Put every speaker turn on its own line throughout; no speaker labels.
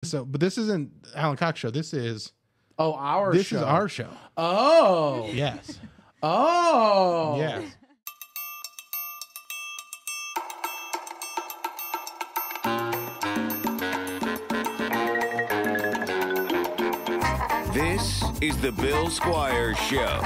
So, but this isn't Alan Cox show. This is
our
this
show.
is our show.
Oh.
Yes.
Oh.
Yes.
This is the Bill Squire Show.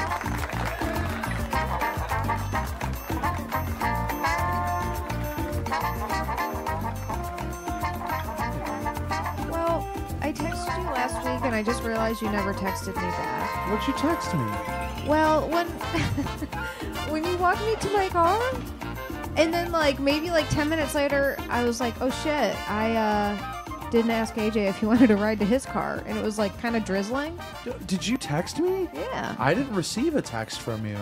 Well, I texted you last week, and I just realized you never texted me back.
What'd you text me?
Well, when when you walked me to my car, and then maybe 10 minutes later, I was like, oh shit, I didn't ask AJ if he wanted to ride to his car, and it was kind of drizzling.
Did you text me?
Yeah.
I didn't receive a text from you.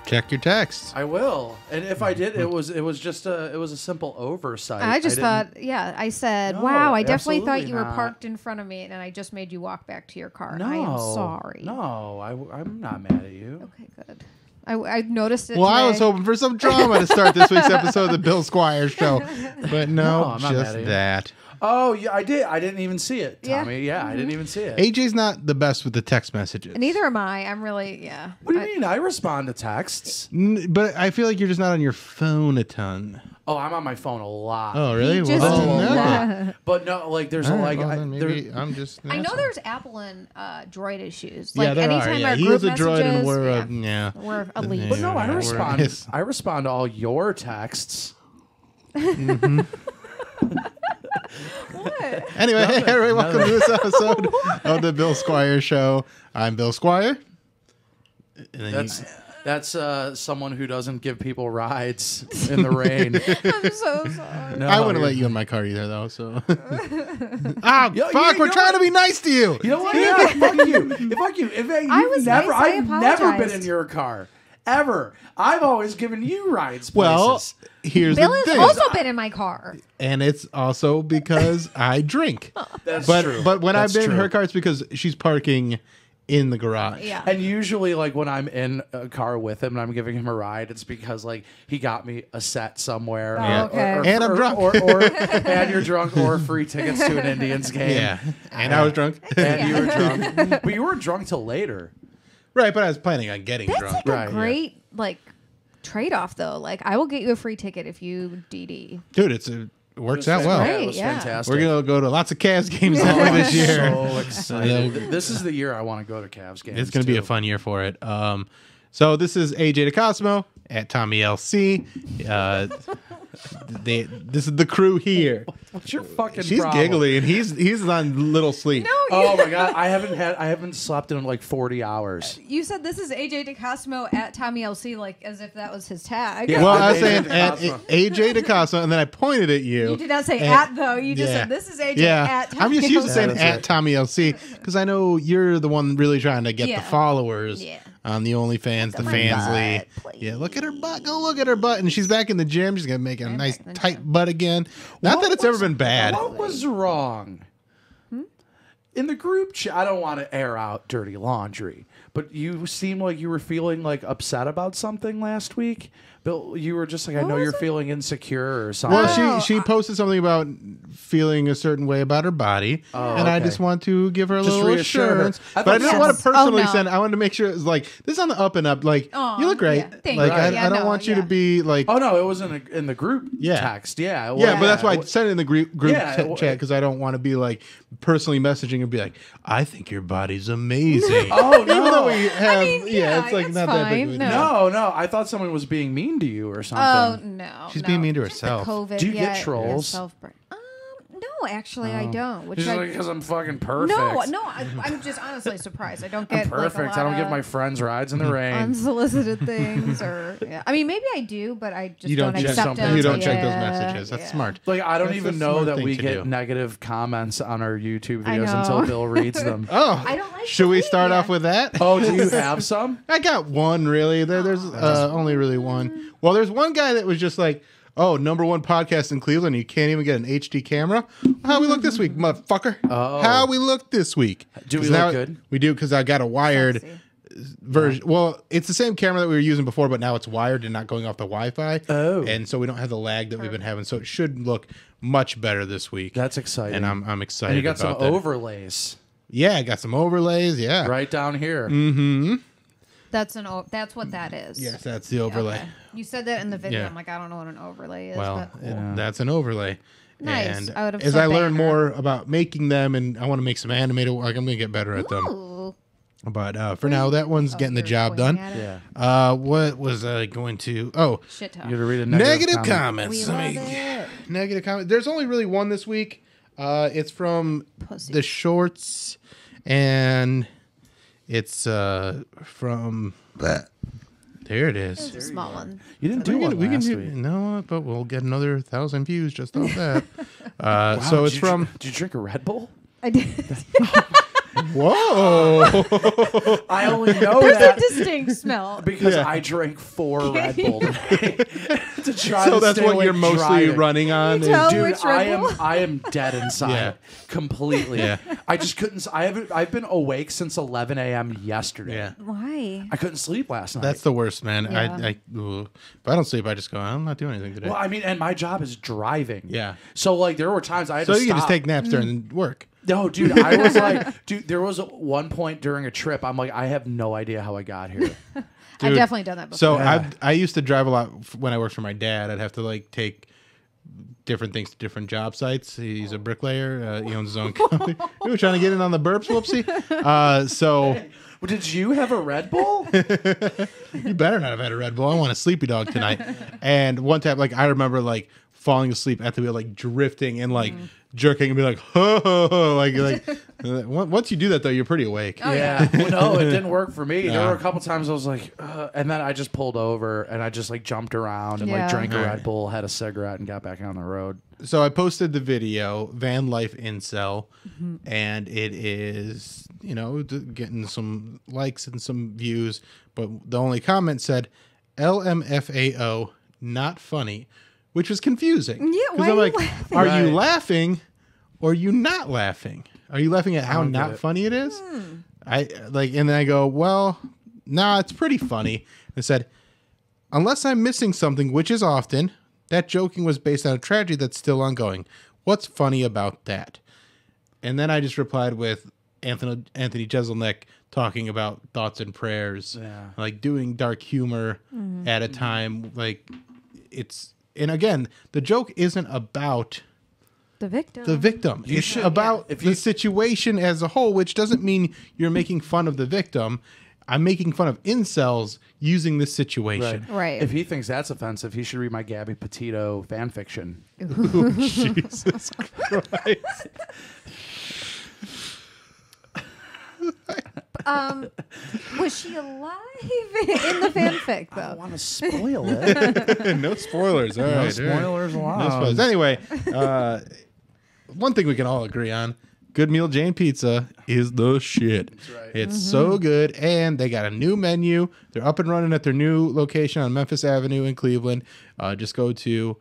Check your texts.
I will. And if I did, it was just a simple oversight.
I just thought, I said,
No,
wow, I definitely thought
absolutely
you were
not.
parked in front of me, and I just made you walk back to your car.
No.
I am sorry.
No, I'm not mad at you.
Okay, good. I noticed it.
Well, I
today.
was hoping for some drama to start this week's episode of the Bill Squire Show, but no,
I'm not
just
mad at you.
that.
Oh, yeah, I did. I didn't even see it,
Yeah.
Tommy. Yeah, I didn't even see it.
AJ's not the best with the text messages.
Neither am I. I'm really,
What do you mean? I respond to texts.
But I feel like you're just not on your phone a ton.
Oh, I'm on my phone a lot.
Oh, really?
He just-
then
Oh,
never.
yeah. But no, there's
All
a
right, well, then maybe
there-
I'm just.
I know
asshole.
there's Apple and Droid issues.
Yeah, there
anytime
are. Yeah,
our
he
group
is a droid, and
messages,
we're a
elite.
But no, I
Yeah,
respond.
we're-
I respond to all your texts.
What?
Anyway, hey everybody, welcome to this episode of the Bill Squire Show. I'm Bill Squire. And then
That's someone who doesn't give people rides in the rain.
I'm so sorry.
No,
I wouldn't
you're-
let you in my car either, though. So,
Yo,
fuck,
you
we're
know
trying to be nice to you.
You know what? Yeah, fuck you. Fuck you.
I was nice, I
I've never been
apologized.
in your car. Ever. I've always given you rides places.
Well, here's
Bill
the
has
thing,
also been in my car.
and it's also because I drink.
That's
But
true.
but when
That's
I've been in
true.
her car, it's because she's parking in the garage.
Yeah.
And usually, when I'm in a car with him and I'm giving him a ride, it's because he got me a set somewhere.
Yeah. Okay.
And I'm drunk.
Or and you're drunk, or free tickets to an Indians game.
Yeah, and I was drunk.
And you were drunk, but you weren't drunk till later.
Right, but I was planning on getting
That's
drunk.
a
Right,
great trade-off, though. I will get you a free ticket if you DD.
Dude, it works out well.
great.
It was
Yeah.
fantastic.
We're gonna go to lots of Cavs games that way this year.
So excited. This is the year I want to go to Cavs games.
It's going to be a fun year for it. So this is AJ DeCosmo at Tommy LC. This is the crew here.
What's your fucking
She's
problem?
giggly and he's on little sleep.
Oh my god, I haven't slept in 40 hours.
You said this is AJ DeCosmo at Tommy LC, as if that was his tag.
Yeah.
Well, I was
AJ
saying at
DeCosmo.
AJ DeCosmo, and then I pointed at you.
You did not say
And-
at, though. You just
yeah.
said this is AJ
Yeah,
at Tommy
I'm just used to
LC.
saying
That's
at
right.
Tommy LC because I know you're the one really trying to get
Yeah.
the followers
Yeah.
on the OnlyFans, the
my
Fansly.
butt, please.
Yeah, look at her butt. Go look at her butt, and she's back in the gym. She's gonna make a nice
back in the
tight
gym.
butt again. Not that it's ever been bad.
What was wrong? In the group chat, I don't want to air out dirty laundry, but you seem like you were feeling upset about something last week. Bill, you were just I know you're feeling insecure or something.
Well,
Oh,
she posted something about feeling a certain way about her body, and I
okay.
just want to give her a
Just
little
reassure her.
assurance.
I
But I
thought
didn't
some-
want to personally
Oh, no.
send. I wanted to make sure it was this is on the up and up.
Aw,
You look great.
yeah, thank
Like
you.
I,
Yeah,
I don't
no,
want you to
yeah.
be
oh no, it was in the group
Yeah.
text. Yeah, well,
Yeah, but that's why I
well,
sent it in the group
Yeah, well,
chat because I don't want to be personally messaging and be like, I think your body's amazing.
Oh,
Even though
no.
we have,
yeah,
it's
it's
not that big of a
fine.
deal.
No, I thought someone was being mean to you or
Oh,
something.
no.
She's
no.
being mean to
Just the
herself.
COVID,
Do you get
yeah,
trolls?
self-burn. No, actually, I don't. Which
She's
I,
because I'm fucking perfect.
no, I'm just honestly surprised. I don't get
I'm perfect. I don't give my friends rides in the rain.
unsolicited things, or I mean, maybe I do, but I just
You don't check
accept
something.
them.
You don't check those
Yeah,
messages. That's
yeah.
smart.
I don't
That's
even
a
know
smart
that
thing
we
to
get
do.
negative comments on our YouTube
I
videos
know.
until Bill reads them.
Oh,
I don't like
should we
to
start
read,
off
yeah.
with that?
Oh, do you have some?
I got one really. There's only really one. Well, there's one guy that was just like, oh, #1 podcast in Cleveland. You can't even get an HD camera. How we look this week, motherfucker?
Oh.
How we look this week?
Do we
'Cause
look
now-
good?
We do because I got a wired
Sexy.
version. Well, it's the same camera that we were using before, but now it's wired and not going off the Wi-Fi.
Oh.
And so we don't have the lag that we've been having. So it should look much better this week.
That's exciting.
And I'm excited.
And you got some
about that.
overlays.
Yeah, I got some overlays. Yeah.
Right down here.
Mm-hmm.
That's what that is.
Yes, that's the overlay.
Okay. You said that in the video.
Yeah.
I'm like, I don't know what an overlay is.
Well,
but cool.
that's an overlay.
Nice.
And
I would've
as
said
I learn
banner.
more about making them, and I want to make some animated, like I'm going to get better at them.
Ooh.
But for now, that one's getting the
you're
job
pointing
done.
at it?
Yeah.
What was I going to? Oh,
Shit
You
talk.
got to read a
negative
comment.
comments.
We
Let
love
me-
it.
Negative comment. There's only really one this week. It's from
Pussy.
the shorts, and it's from. There it is.
It's a small one.
You didn't do one
we can
last
do
week.
no, but we'll get another 1,000 views just off that. So
Wow,
it's from.
Did you drink a Red Bull?
I did.
Whoa!
I only know
There's a
that
distinct smell.
because
Yeah.
I drank 4 Red Bull today to try
So
to
that's
stay
what
awake
you're mostly
driving.
running on.
You tell
Is,
Dude,
Which Red Bull?
I am dead inside,
Yeah.
completely.
Yeah.
I just couldn't. I've been awake since 11 a.m. yesterday.
yeah,
Why?
I couldn't sleep last night.
that's the worst, man.
Yeah.
If I don't sleep, I just go. I'm not doing anything today.
well, I mean, and my job is driving.
Yeah.
So like, there were times I had
So
to
you
stop.
can just take naps during work.
No, dude, I was like, dude, there was one point during a trip. I'm like, I have no idea how I got here.
I've
Dude,
definitely done that before.
So
Yeah.
I used to drive a lot when I worked for my dad. I'd have to like take different things to different job sites. He's a bricklayer. He owns his own company. We were trying to get in on the burps, whoopsie. So
Well, did you have a Red Bull?
you better not have had a Red Bull. I want a sleepy dog tonight. And one time, like I remember like falling asleep at the wheel, like drifting and like jerking and be like, ho, like once you do that though, you're pretty awake.
Oh,
Yeah. Well, no, it didn't work for me. There
No.
were a couple times I was like, and then I just pulled over and I just like jumped around and
Yeah.
like drank a
Right.
Red Bull, had a cigarette, and got back on the road.
So I posted the video, Van Life Incel, and it is, getting some likes and some views, but the only comment said, LMFAO, not funny, which was confusing.
Yeah,
'Cause
why
I'm
are
like,
you laughing?
are
Right.
you laughing or are you not laughing? Are you laughing at how
don't get
not
it.
funny it is? And then I go, well, nah, it's pretty funny. It said, unless I'm missing something, which is often, that joking was based on a tragedy that's still ongoing. What's funny about that? And then I just replied with Anthony Jeselnik talking about thoughts and prayers,
Yeah.
like doing dark humor at a time. Like and again, the joke isn't about
the victim.
the victim.
You
It's
should-
about
if
the
you-
situation as a whole, which doesn't mean you're making fun of the victim. I'm making fun of incels using this situation.
Right.
If he thinks that's offensive, he should read my Gabby Petito fan fiction.
Jesus Christ.
Was she alive in the fanfic
I don't
though?
want to spoil it.
No spoilers. All
No
right, all right.
spoilers allowed.
No spoilers. Anyway, one thing we can all agree on: Good Meal Jane Pizza is the shit.
That's right.
It's so good, and they got a new menu. They're up and running at their new location on Memphis Avenue in Cleveland. Just go to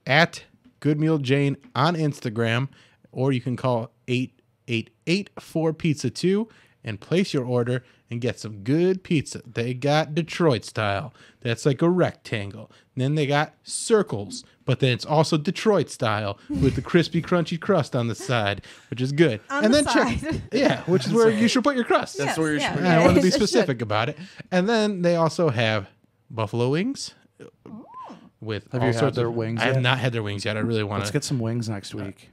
@GoodMealJane on Instagram, or you can call 888-4Pizza2 and place your order and get some good pizza. They got Detroit style. That's like a rectangle. And then they got circles, but then it's also Detroit style with the crispy, crunchy crust on the side, which is good.
On
and
the
then
side.
yeah, which is where you should put your crust.
That's where you should put
I want to be
It should.
specific about it. And then they also have buffalo wings with
Have
all
you had
sorts
their
of
wings
I have
yet?
not had their wings yet. I really want
Let's
to.
get some wings next week.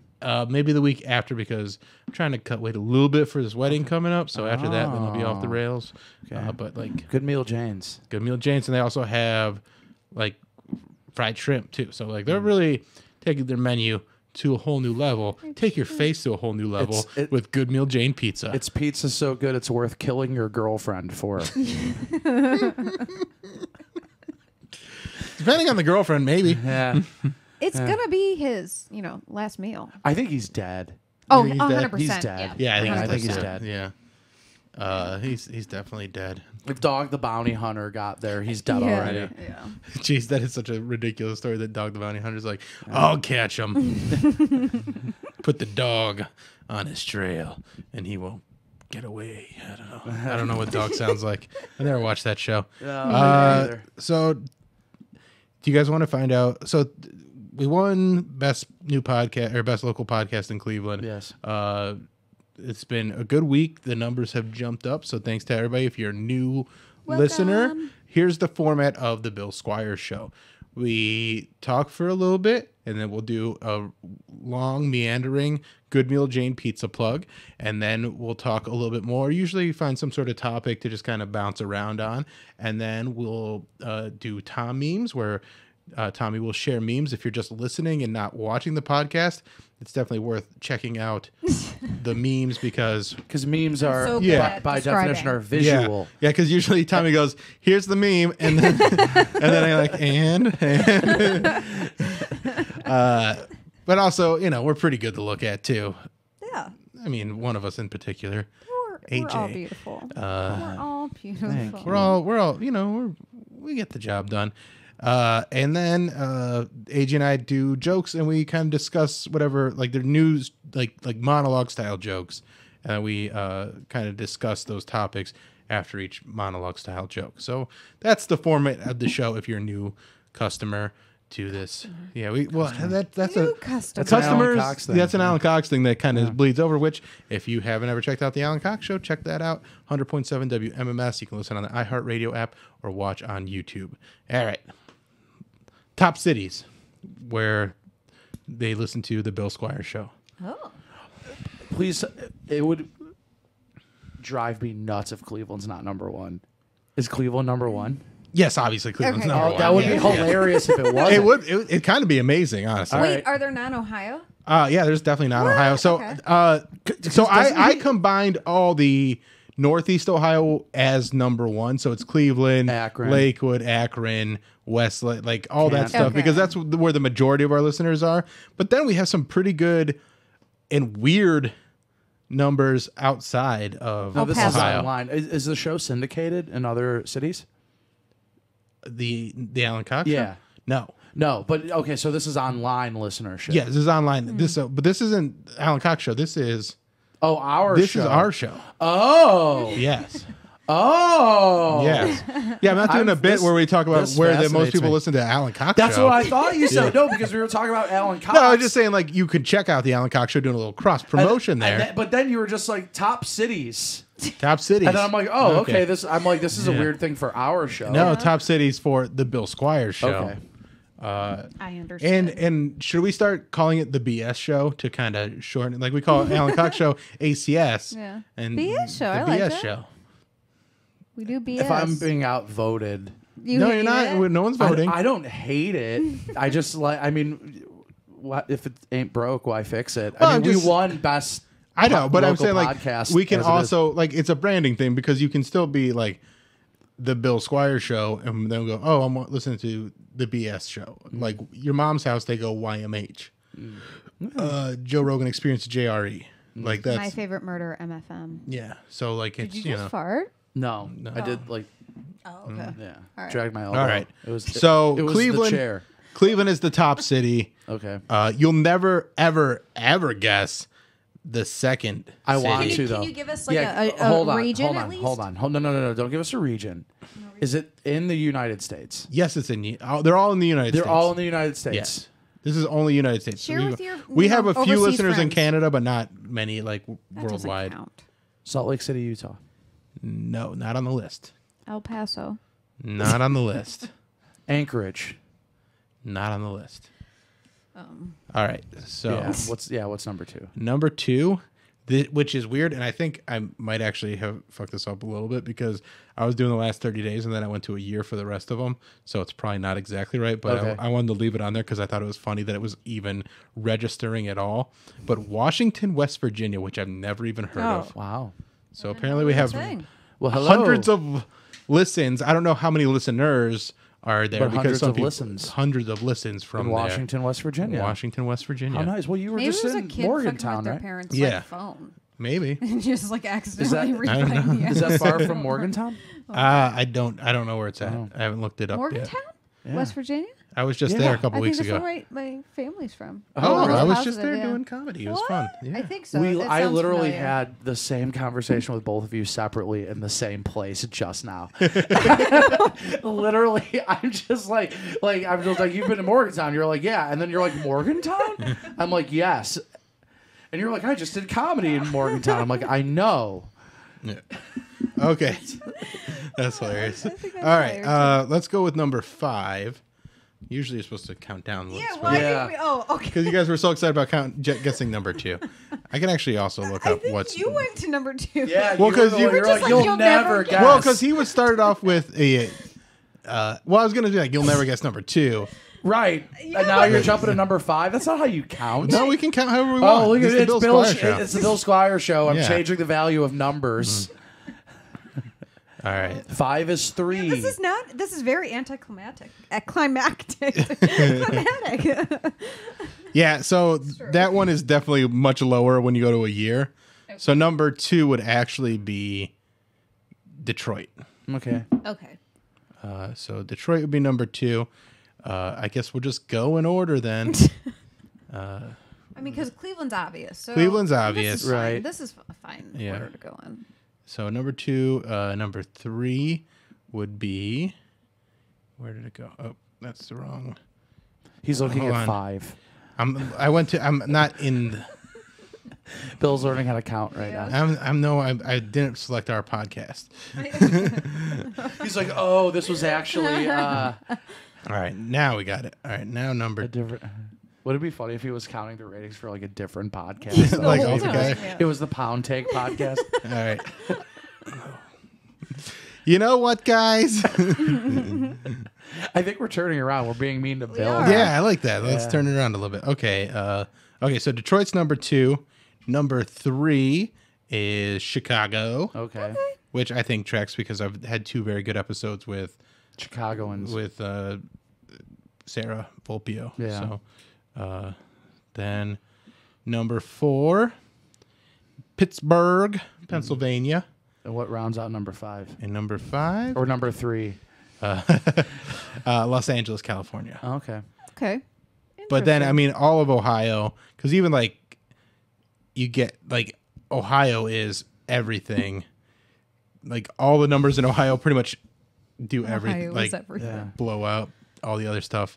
Maybe the week after, because I'm trying to cut weight a little bit for this wedding coming up. So after that, then I'll be off the rails.
Okay.
But like
Good Meal Jane's.
Good Meal Jane's, and they also have like fried shrimp too. So like they're really taking their menu to a whole new level. Take your face to a whole new level with Good Meal Jane Pizza.
Its pizza so good it's worth killing your girlfriend for.
Depending on the girlfriend, maybe.
Yeah.
It's gonna be his, last meal.
I think he's dead.
Oh,
he's dead?
100%.
He's dead.
Yeah,
I think he's
dead.
dead.
Yeah. He's definitely dead.
If Dog the Bounty Hunter got there, he's dead
Yeah.
already.
Yeah.
Jeez, that is such a ridiculous story that Dog the Bounty Hunter's like, I'll catch him. Put the dog on his trail, and he will get away. I don't know. I don't know what dog sounds like. I never watched that show.
Either.
So, do you guys want to find out? So, we won best new podcast or best local podcast in Cleveland.
Yes.
It's been a good week. The numbers have jumped up. So, thanks to everybody. If you're a new listener, here's the format of the Bill Squire Show. We talk for a little bit, and then we'll do a long, meandering Good Meal Jane pizza plug, and then we'll talk a little bit more. Usually find some sort of topic to just kind of bounce around on, and then we'll do Tom memes, where Tommy will share memes. If you're just listening and not watching the podcast, it's definitely worth checking out the memes because
memes are
So
by definition are visual.
Yeah, because usually Tommy goes, "Here's the meme," and then I'm like, and but also, we're pretty good to look at too.
Yeah.
I mean, one of us in particular, AJ.
We're all beautiful. We're all beautiful.
We're all, we get the job done. And then AJ and I do jokes, and we kind of discuss whatever, like their news, like monologue style jokes, and we kind of discuss those topics after each monologue style joke. So that's the format of the show. If you're a new customer to this, that's
New
a
customer.
That's an Alan
customers.
Cox thing.
That's an Alan Cox thing that kind of bleeds over. Which, if you haven't ever checked out the Alan Cox Show, check that out. 100.7 WMMS. You can listen on the iHeartRadio app or watch on YouTube. All right. Top cities where they listen to the Bill Squire Show.
Oh.
Please, it would drive me nuts if Cleveland's not number one. Is Cleveland number one?
Yes, obviously Cleveland's
Okay.
number
Oh,
one.
that would be hilarious if it was.
It would. It kind of be amazing, honestly.
Wait,
right.
are there non-Ohio?
Yeah, there's definitely not Ohio. So,
Okay.
so I combined all the Northeast Ohio as number one. So it's Cleveland,
Akron.
Lakewood, Akron, Westlake, like all that
Canton.
stuff,
Okay.
because that's where the majority of our listeners are. But then we have some pretty good and weird numbers outside of
No, this is
Ohio.
online. Is the show syndicated in other cities?
The Alan Cox Show?
Yeah. No, but okay. So this is online listenership.
Yeah, this is online. But this isn't Alan Cox Show. This is
our
this
show.
is our show.
Oh.
Yes.
Oh.
Yes. Yeah, I'm not doing a bit where we talk about
this
where the most
fascinates
people
me.
listen to Alan Cox
That's
Show.
what I thought you said. No, because we were talking about Alan Cox.
No, I was just saying, like, you could check out the Alan Cox Show, doing a little cross promotion there.
But then you were just like top cities.
Top cities.
And then I'm like, oh, okay. This is a weird thing for our show.
No, top cities for the Bill Squire Show.
Okay.
I understand.
And should we start calling it the BS Show to kind of shorten it? Like, we call it Alan Cox Show ACS.
Yeah.
And
BS Show,
the
I like
BS
that.
Show.
We do BS.
If I'm being outvoted,
No, you're
hate
not.
it?
No one's voting.
I don't hate it. I just like. I mean, what if it ain't broke? Why fix it?
Well,
I
I'm
mean,
just-
we won best.
I know, but I'm
local
saying, like,
podcast
we can
as it is.
also, like, it's a branding thing, because you can still be like the Bill Squire Show, and then go, oh, I'm listening to the BS Show. Like, your mom's house, they go YMH. Joe Rogan Experience JRE. Like, that's
My favorite murder, MFM.
yeah. So, like, it's
Did you just fart?
No, I did like
Oh, okay.
yeah.
All right.
Dragged my elbow.
All right.
It was
So
it was
Cleveland,
the chair.
Cleveland is the top city.
Okay.
You'll never, ever, ever guess the second.
I
city.
want
Can
to
you
though.
give us, like,
yeah,
a
hold on,
region
hold
at
on,
least?
hold on. No. Don't give us a region. Is it in the United States?
Yes, it's in. They're all in the United States.
They're all in the United States.
Yes. This is only United States.
Share with your,
we have a few
overseas
listeners in
friends.
Canada, but not many, like,
That doesn't
worldwide.
count.
Salt Lake City, Utah.
No, not on the list.
El Paso.
Not on the list.
Anchorage.
Not on the list. All right. So
What's number 2?
number 2, which is weird, and I think I might actually have fucked this up a little bit, because I was doing the last 30 days, and then I went to a year for the rest of them, so it's probably not exactly right, but
Okay.
I wanted to leave it on there because I thought it was funny that it was even registering at all. But Washington, West Virginia, which I've never even heard of.
Wow.
So apparently we have
Thing.
Well, hello.
hundreds of listens. I don't know how many listeners are there,
But
because
hundreds
some
of
people,
listens.
hundreds of listens from
In Washington, West Virginia.
Washington, West Virginia.
How nice. Well, you were
Maybe
just
it was a
in
kid fucking
Morgantown,
with their
right?
parents'
Yeah.
like, phone.
Maybe.
And just like accidentally
I
don't know.
replaying the
Is that
episode.
far from Morgantown?
I don't know where it's at. I haven't looked it up
Morgantown?
yet.
West Virginia?
I was just
Yeah.
there a couple
I think
weeks
that's
ago.
where my family's from.
Oh,
Really
I was just
positive,
there
yeah.
doing comedy. It was fun. Yeah.
I think so. That
I
sounds
literally
familiar.
had the same conversation with both of you separately in the same place just now. Literally, I'm just like I'm just like, you've been to Morgantown. You're like, yeah, and then you're like, Morgantown? I'm like, yes, and you're like, I just did comedy in Morgantown. I'm like, I know.
Yeah. Okay. That's hilarious.
I think that's
All right.
hilarious.
Let's go with number 5. Usually you're supposed to count down.
Yeah, well, I
Yeah.
think okay.
Because you guys were so excited about guessing number 2. I can actually also look
I
up
think
what's.
you went to number 2.
Yeah,
Well, 'cause you
you're
were
like,
just like,
you'll
you'll
never
never
guess.
Well, because he would start off with a. Well, I was gonna be like, you'll never guess number 2.
right,
Yeah,
and now
but-
you're jumping to number 5. That's not how you count.
No, we can count however we want.
Oh, look at
This is
it.
the
It's
Bill Squire Show.
It's the Bill Squire Show. I'm
Yeah.
changing the value of numbers.
All right.
5 is 3.
This is not. This is very anticlimactic. Climactic.
Yeah, so that one is definitely much lower when you go to a year. So number 2 would actually be Detroit.
Okay.
Okay.
So Detroit would be number 2. I guess we'll just go in order then.
I mean, because Cleveland's obvious. So
Cleveland's
this
obvious.
is fine.
Right.
This is a fine
Yeah.
order to go in.
So number 2, number 3 would be. Where did it go? Oh, that's the wrong.
He's looking
Hold
at
on.
5.
I'm not in.
Bill's learning how to count right now.
I didn't select our podcast.
He's like, oh, this was actually
All right, now we got it. All right, now
a
number.
different. Would it be funny if he was counting the ratings for like a different podcast?
Like,
The whole
okay.
time, yeah.
It was the Pound Take podcast.
All right. You know what, guys?
I think we're turning around. We're being mean to Bill.
are.
Yeah, I like that. Let's
Yeah.
turn it around a little bit. Okay. Okay. So Detroit's number 2. Number 3 is Chicago,
Okay.
which I think tracks because I've had 2 very good episodes with
Chicagoans.
Sarah Volpio.
Yeah.
So then number 4, Pittsburgh, Pennsylvania,
And what rounds out number 5?
and number 5,
Or number 3?
Los Angeles, California.
Oh, okay.
Okay.
But then, I
Interesting.
mean, all of Ohio, because even like you get like Ohio is everything. Like all the numbers in Ohio pretty much do everything.
Ohio
Like
is everything.
Yeah.
blow out all the other stuff.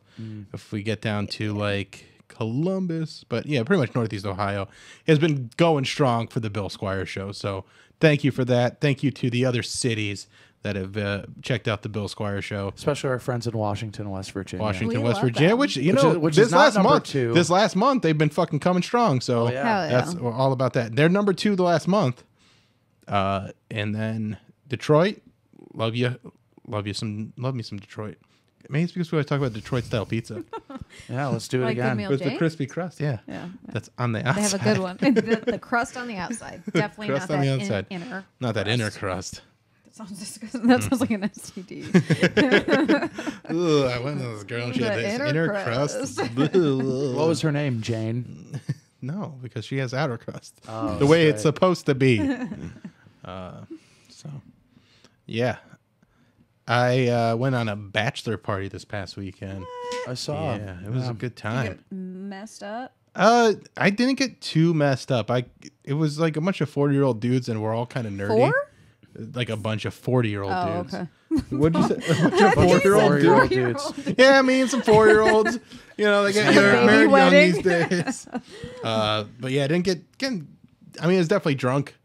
If we get down to like Columbus, but yeah, pretty much Northeast Ohio has been going strong for the Bill Squire Show. So thank you for that. Thank you to the other cities that have checked out the Bill Squire Show.
Especially our friends in Washington, West Virginia.
Washington,
We
West
love
Virginia,
them.
which you
Which
know,
is- which
this
is not
last
number
month,
2.
this last month they've been fucking coming strong. So
Oh, yeah.
Hell yeah.
that's all about that. They're number 2 the last month, and then Detroit, love me some Detroit. Maybe it's because we always talk about Detroit style pizza
Yeah, let's do it
Like Good
again.
Meal
with the
Jane?
crispy crust. Yeah,
Yeah.
that's on the
They
outside.
have a good one. the crust on the outside. Definitely
Crust
not
on
that
the outside.
inner.
Not that inner crust.
That sounds disgusting. That sounds like an STD.
Ugh, I went to this girl and she had
The
this
inner
inner crust.
What was her name? Jane.
No, because she has outer crust.
Oh,
the way
that's
it's
right.
supposed to be. So, yeah. I went on a bachelor party this past weekend.
I saw.
Yeah, it was a good time.
Messed up.
I didn't get too messed up. It was like a bunch of 40-year-old dudes, and we're all kind of nerdy.
4?
Like a bunch of 40-year-old
Oh,
dudes.
okay.
What'd you say? A bunch of 4-year-old
4-year-old dudes.
Yeah, I mean some 4-year-olds. You know, they get
Baby
married young
wedding.
these days. But yeah, I didn't get. I mean, I was definitely drunk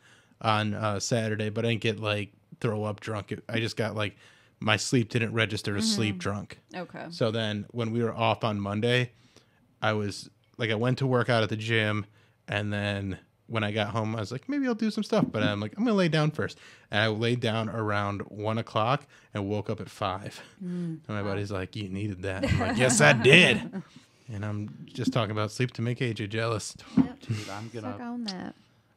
on Saturday, but I didn't get like throw up drunk. I just got like my sleep didn't register as sleep drunk.
Okay.
So then when we were off on Monday, I was like, I went to work out at the gym, and then when I got home, I was like, maybe I'll do some stuff. But I'm like, I'm gonna lay down first, and I laid down around 1:00 and woke up at 5. And my buddy's like, you needed that. I'm like, yes, I did. And I'm just talking about sleep to make AJ jealous.
Yep.
Dude, I'm
Suck
gonna.
on that.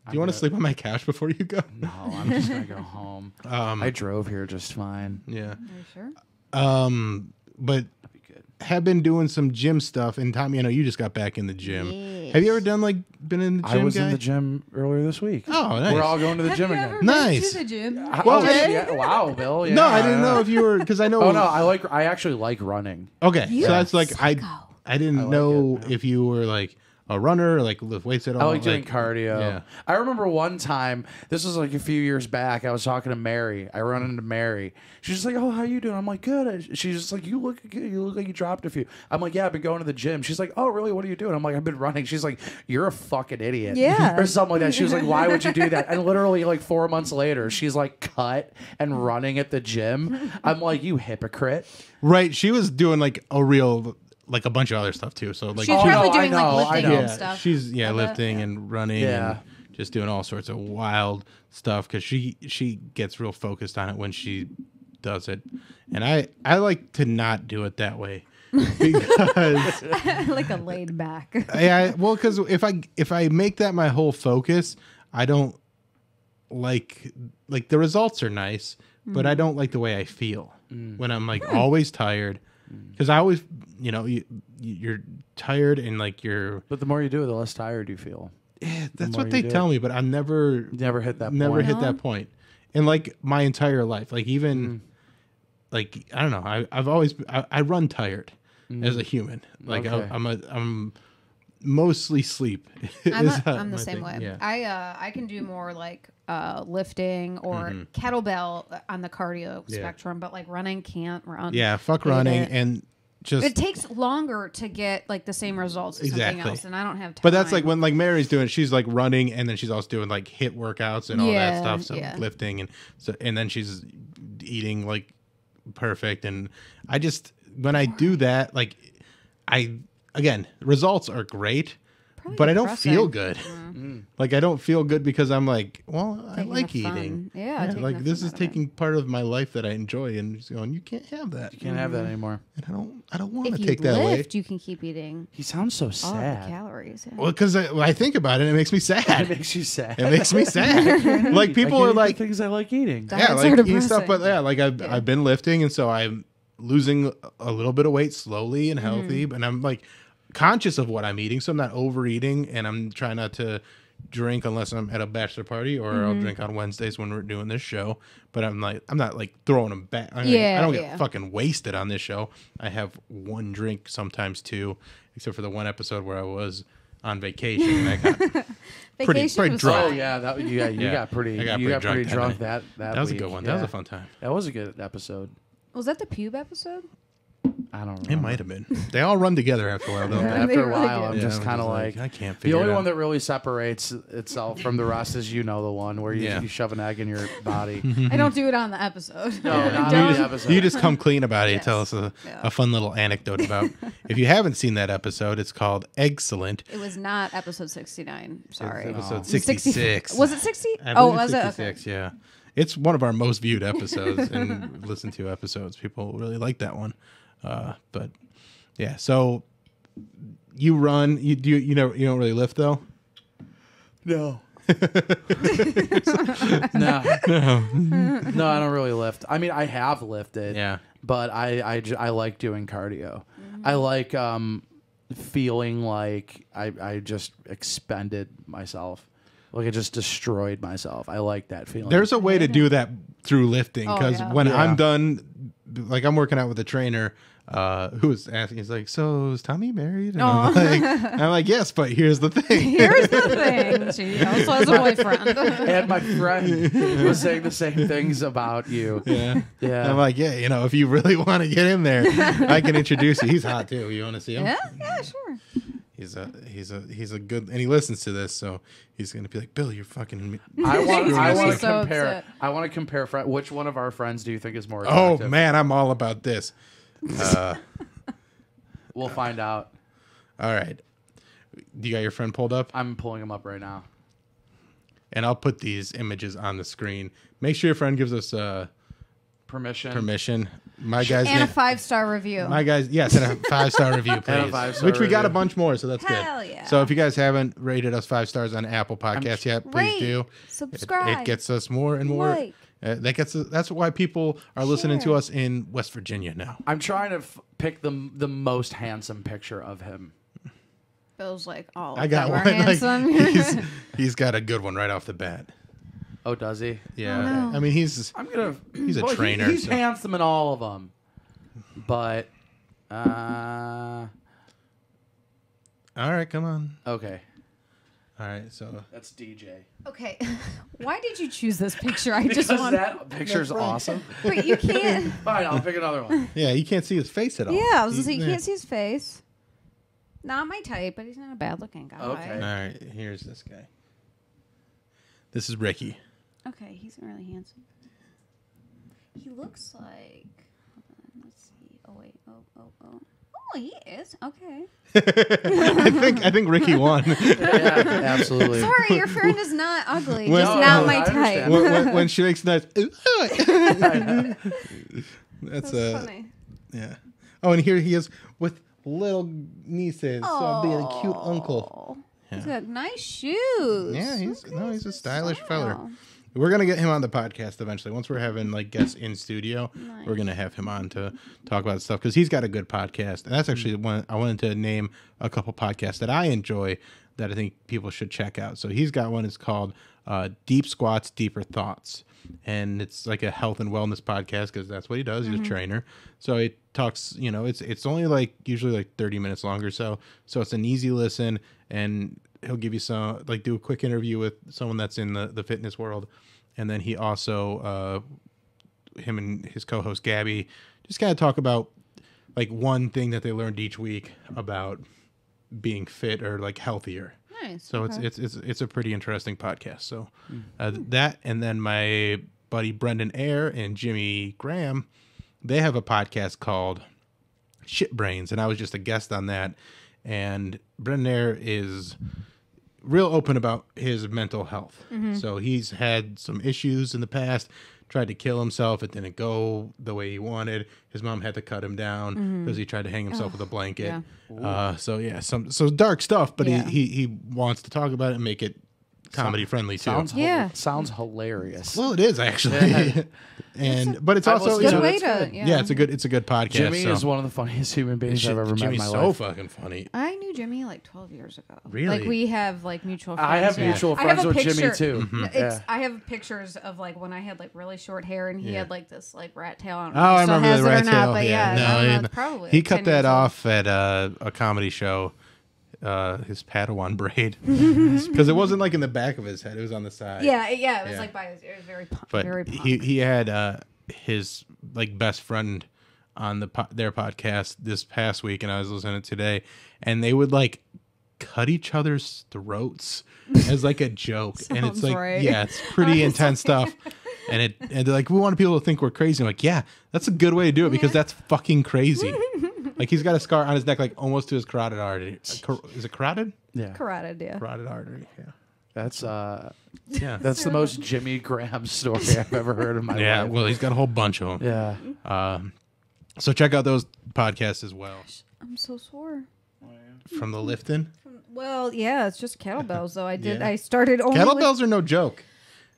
Do you want to sleep on my couch before you go?
No, I'm just gonna go home. I drove here just fine.
Yeah.
Are you sure?
But
That'd be good.
have been doing some gym stuff, and Tommy, I know you just got back in the gym.
Yes.
Have you ever been in the gym?
I was
guy?
in the gym earlier this week.
Oh, nice.
We're all going to the gym
Have you
again.
ever
Nice.
been to the gym?
Well,
Yeah, wow, Bill. Yeah,
No, I didn't know if you were because I know.
Oh no, I actually like running.
Okay,
You
so that's like
psycho.
I didn't
like
know
it,
if you were like a runner or like lift weights at all.
I like doing cardio.
Yeah.
I remember one time, this was like a few years back, I was talking to Mary. I run into Mary. She's just like, "Oh, how you doing?" I'm like, "Good." She's just like, "You look good. You look like you dropped a few." I'm like, "Yeah, I've been going to the gym." She's like, "Oh, really? What are you doing?" I'm like, "I've been running." She's like, "You're a fucking idiot."
Yeah.
Or something like that. She was like, "Why would you do that?" And literally like 4 months later, she's like cut and running at the gym. I'm like, "You hypocrite."
Right, she was doing like a bunch of other stuff too. So like
She's
Oh,
probably
no,
doing
I know,
like
I
lifting
know.
and
yeah,
stuff.
she's
I bet.
lifting and running
Yeah.
and just doing all sorts of wild stuff because she gets real focused on it when she does it, and I like to not do it that way because
like a laid back.
because if I make that my whole focus, I don't like the results are nice, but I don't like the way I feel when I'm like always tired. Because I always, you're tired and like you're.
But the more you do it, the less tired you feel.
Yeah, that's
more
what
you
they
do
tell
it.
me, but I never
Never hit that
never
point.
hit that point. And like my entire life, like even like I don't know, I've always I run tired as a human. Like
Okay.
I'm mostly sleep.
I'm
is
the
my
same
thing.
way.
Yeah.
I can do more like lifting or kettlebell on the cardio spectrum, but like running can't run.
Yeah, fuck
Hate
running
it.
and just.
It takes longer to get like the same results as something
Exactly.
else, and I don't have time.
But that's like when like Mary's doing, she's like running, and then she's also doing like HIIT workouts and all that
Yeah,
stuff. So
yeah.
lifting and then she's eating like perfect. And I just when I do that, like again, results are great,
Probably
but I don't
depressing.
feel good. Like I don't feel good because I'm like, well, I
Taking
like
the fun.
eating.
Yeah, taking
like
the
this
fun
is
out of it.
taking part of my life that I enjoy, and just going, you can't have that.
You can't have that anymore.
And I don't want
If
to
you
take that away.
lift, you can keep eating
He sounds so
all the
sad.
calories. Yeah.
Well, because I think about it, it makes me
It
sad.
makes you sad.
It makes me sad. Like people are like,
things I like eating.
Diets
yeah,
are
like eating
depressing.
stuff, but yeah, like I've been lifting, and so I'm losing a little bit of weight slowly and healthy, and I'm like conscious of what I'm eating, so I'm not overeating, and I'm trying not to drink unless I'm at a bachelor party, or I'll drink on Wednesdays when we're doing this show. But I'm not like throwing them back. I don't get fucking wasted on this show. I have one drink, sometimes two, except for the one episode where I was on vacation and I got pretty
Vacation was
drunk.
Oh
fun.
yeah, you got pretty.
I got
you got
pretty
pretty
drunk
drunk
that
that
was a
week.
good one.
Yeah.
That was a fun time.
That was a good episode.
Was that the pube episode?
I don't remember.
It might have been. They all run together after a while, don't
Yeah.
they?
After
They
a
really
while,
did.
I'm
Yeah,
just
I'm
kind of
just
like
I can't
the
figure
only
it out.
one that really separates itself from the rest is the one where you,
Yeah.
you shove an egg in your body.
I don't do it on the episode.
No,
I
not
don't.
on the episode.
You just come clean about it. You
Yes.
tell us a
Yeah.
fun little anecdote about. If you haven't seen that episode, it's called Excellent.
It was not episode 69. Sorry.
Episode
It was
66.
Was it 60?
I
Oh,
believe
was it?
66, yeah. It's one of our most viewed episodes and listened to episodes. People really like that one. But yeah, so you run. You don't really lift though.
No. No, I don't really lift. I mean, I have lifted.
Yeah.
But I like doing cardio. I like feeling like I just expended myself. Like I just destroyed myself. I like that feeling.
There's a way to do that through lifting,
Oh,
because
yeah.
when
Yeah.
I'm done, like I'm working out with a trainer who was asking, he's like, "So is Tommy married?" And I'm like, "Yes, but here's the thing."
Here's the thing. She also has a boyfriend.
And my friend was saying the same things about you.
Yeah.
Yeah.
I'm like, yeah, if you really want to get in there, I can introduce you. He's hot too. You want to see him?
Yeah, sure.
He's a good, and he listens to this, so he's gonna be like, "Bill, you're fucking."
I want
He's gonna be
to
so
compare.
upset.
I want to compare. Which one of our friends do you think is more
Oh
attractive?
man, I'm all about this.
We'll find out.
All right, you got your friend pulled up,
I'm pulling him up right now.
and I'll put these images on the screen. Make sure your friend gives us
Permission.
permission. My guy's
And a
name.
5-star review.
My guys, yes, and a 5-star review, please.
And a 5-star
Which we got a
review.
bunch more, so that's
Hell
good.
yeah.
So if you guys haven't rated us 5 stars on Apple Podcasts yet, please
Rate,
do.
subscribe,
It gets us more and more.
like.
That's why people are listening to us in West Virginia now.
I'm trying to pick the most handsome picture of him.
Bill's like, oh,
I got one.
handsome.
He's got a good one right off the bat.
Oh, does he?
Yeah.
Oh, no.
I mean, he's a trainer.
He's
so.
handsome in all of them. But,
All right, come on.
okay.
All right, so
That's DJ.
Okay. Why did you choose this picture? I
Because
just want.
that picture's awesome.
But you can't.
Fine, I'll pick another one.
yeah, you can't see his face at all.
Yeah, I was gonna say you can't see his face. Not my type, but he's not a bad-looking guy.
Okay.
All right, here's this guy. This is Ricky.
Okay, he's really handsome. He looks like. Hold on, let's see. Oh wait. Oh. Oh, he is. Okay.
I think Ricky won.
Yeah, absolutely.
Sorry, your friend is not ugly.
Well,
just not
no,
my
I
type.
understand.
when she makes nice. That's
funny.
Yeah. Oh, and here he is with little nieces. So I'm being a cute uncle.
He's got nice shoes.
Yeah, he's a stylish feller.
Style.
We're gonna get him on the podcast eventually. Once we're having like guests in studio, we're gonna have him on to talk about stuff because he's got a good podcast. And that's actually one I wanted to name a couple podcasts that I enjoy that I think people should check out. So he's got one. It's called Deep Squats, Deeper Thoughts, and it's like a health and wellness podcast because that's what he does. He's a trainer. So he talks. You know, it's only like usually like 30 minutes long or so. So it's an easy listen, and he'll give you some like do a quick interview with someone that's in the fitness world. And then he also, him and his co-host Gabby, just kind of talk about like one thing that they learned each week about being fit or like healthier.
Nice.
So it's a pretty interesting podcast. So that, and then my buddy Brendan Eyre and Jimmy Graham, they have a podcast called Shit Brains, and I was just a guest on that. And Brendan Eyre is real open about his mental health. So he's had some issues in the past, tried to kill himself. It didn't go the way he wanted. His mom had to cut him down because he tried to hang himself with a blanket. So dark stuff, but he wants to talk about it and make it comedy friendly too.
Sounds hilarious.
Well, it is actually. But it's also
Good way to. Yeah.
it's a good podcast.
Jimmy is one of the funniest human beings I've ever met in
Jimmy's
my
so
life.
fucking funny.
I knew Jimmy like 12 years ago.
Really?
Like we have like mutual friends.
I have mutual friends with Jimmy too.
I have pictures of like when I had like really short hair and he had like this like rat tail. I don't know
Oh,
if
I
he still
remember
has
the
it or
rat
not,
tail.
but
Yeah,
I don't know,
no,
it's probably
he
like
cut
10
that
years old.
off at a comedy show. His Padawan braid, because it wasn't like in the back of his head; it was on the side.
Yeah, it was like by his. It was very,
But
very punk.
he had his like best friend on their podcast this past week, and I was listening to it today, and they would like cut each other's throats as like a joke, and it's
Sounds
like
right.
yeah, it's pretty intense stuff. And they're like, we want people to think we're crazy. I'm like, yeah, that's a good way to do it because that's fucking crazy. Like he's got a scar on his neck, like almost to his carotid artery. Is it carotid?
Yeah,
Carotid, yeah.
Carotid artery. Yeah.
that's
Yeah.
that's the most Jimmy Graham story I've ever heard in my
Yeah.
life.
Well, he's got a whole bunch of them.
Yeah,
So check out those podcasts as well.
I'm so sore.
From the lifting.
Well, yeah, it's just kettlebells though.
Yeah.
I started only
Kettlebells are no joke.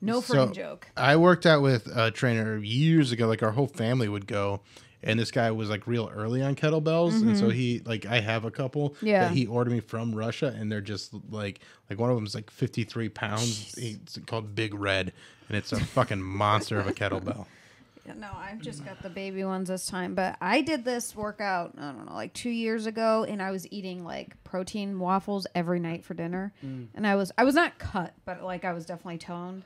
no
So,
freaking joke.
I worked out with a trainer years ago. Like our whole family would go, and this guy was like real early on kettlebells, and so he like I have a couple that he ordered me from Russia, and they're just like one of them is like 53 pounds. It's called Big Red, and it's a fucking monster of a kettlebell.
Yeah, no, I've just got the baby ones this time. But I did this workout, I don't know, like 2 years ago, and I was eating like protein waffles every night for dinner. And I was not cut, but like I was definitely toned.